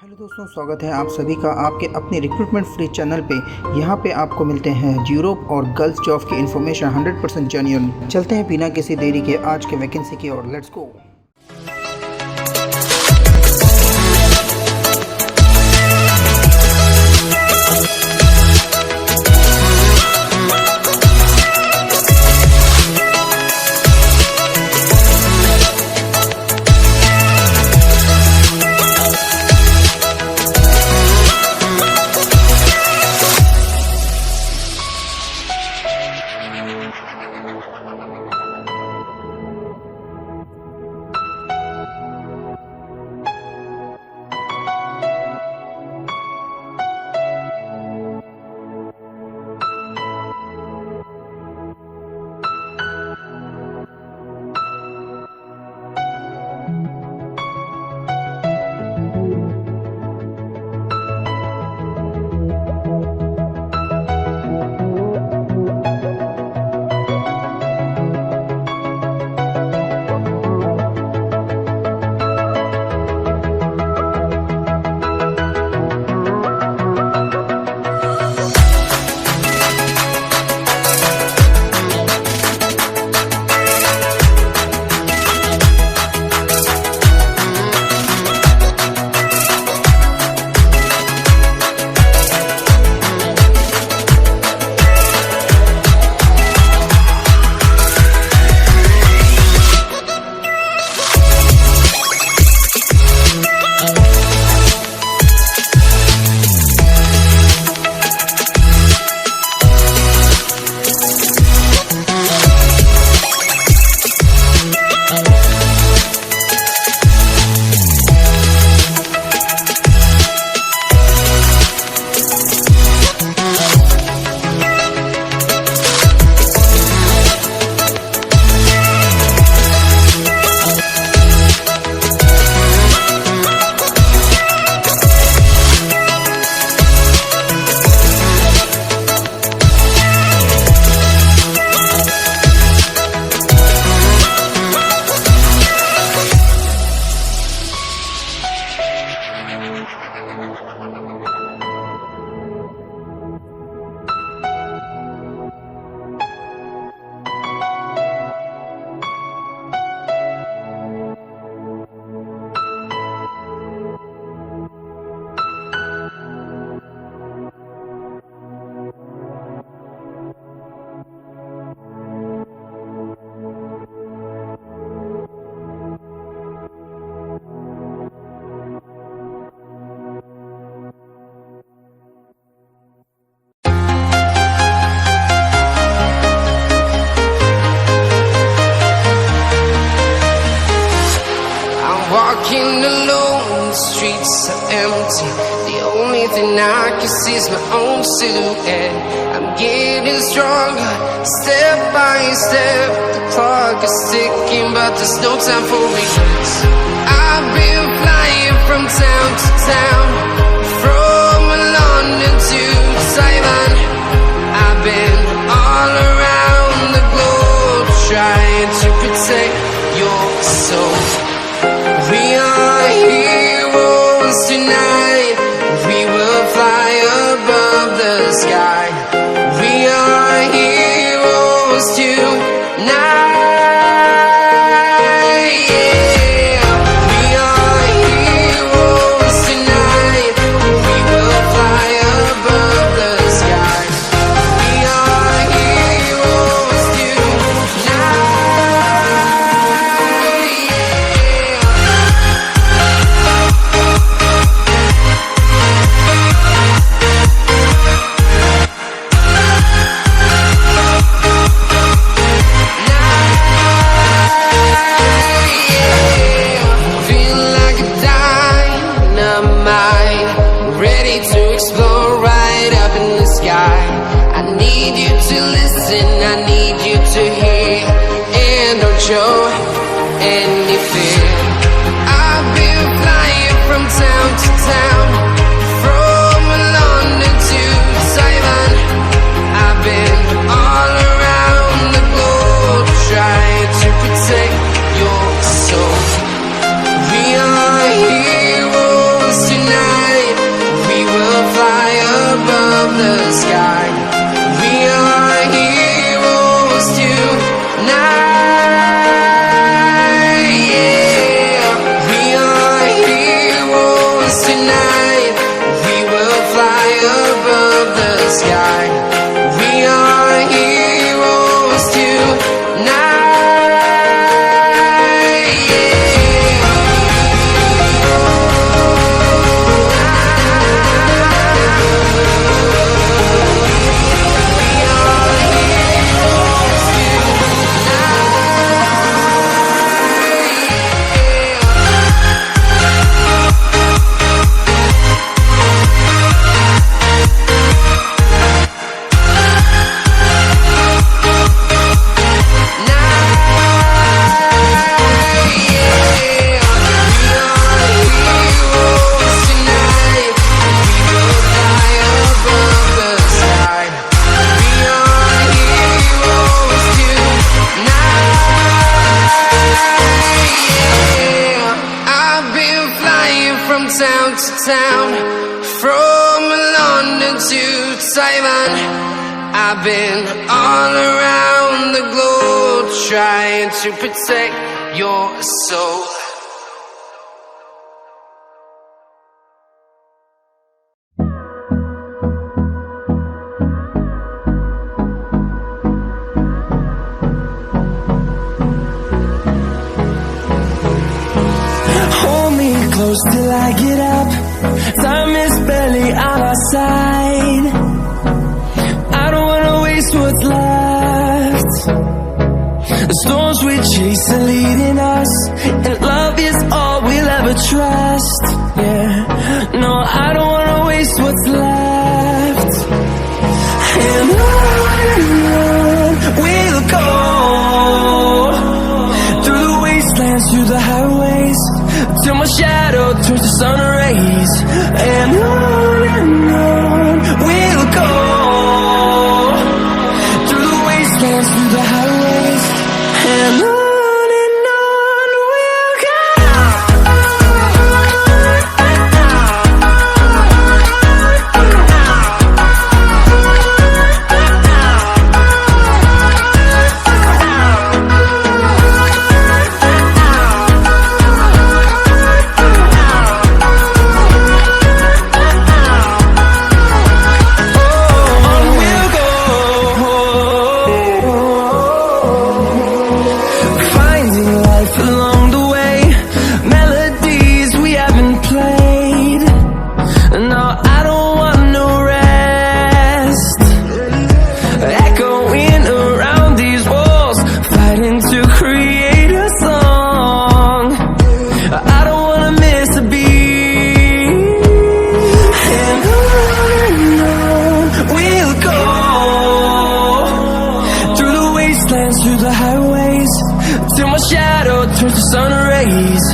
Hello दोस्तों, स्वागत है आप सभी का आपके अपने रिक्रूटमेंट फ्री चैनल पे। यहाँ पे आपको मिलते हैं यूरोप और गर्ल्स जॉब की इन्फॉर्मेशन 100% जेन्युइन। चलते हैं बिना किसी देरी के आज के वैकेंसी की ओर। Let's go. Walking alone, the streets are empty. The only thing I can see is my own silhouette. I'm getting stronger, step by step. The clock is ticking, but there's no time for regrets. I've been flying from town to town, from London to Taiwan. I've been all around the globe, trying to protect your soul. We are heroes tonight. We will fly above the sky. We are heroes tonight. Yeah. We are heroes tonight. We will fly above the sky. We are heroes tonight. Yeah. above the sky. We are heroes tonight. Town to town, from London to Taiwan. I've been all around the globe trying to protect your soul. Close till I get up. Time is barely on our side. I don't wanna waste what's left. The storms we chase are leading us, and love is all we'll ever trust. Yeah, no, I don't wanna waste what's left. And on we'll go, through the wastelands, through the highways, till my shadow turns to sun rays. And on we'll go, through the wastelands, through the highways, and on we'll go. Through the highways, till my shadow turns to sun rays.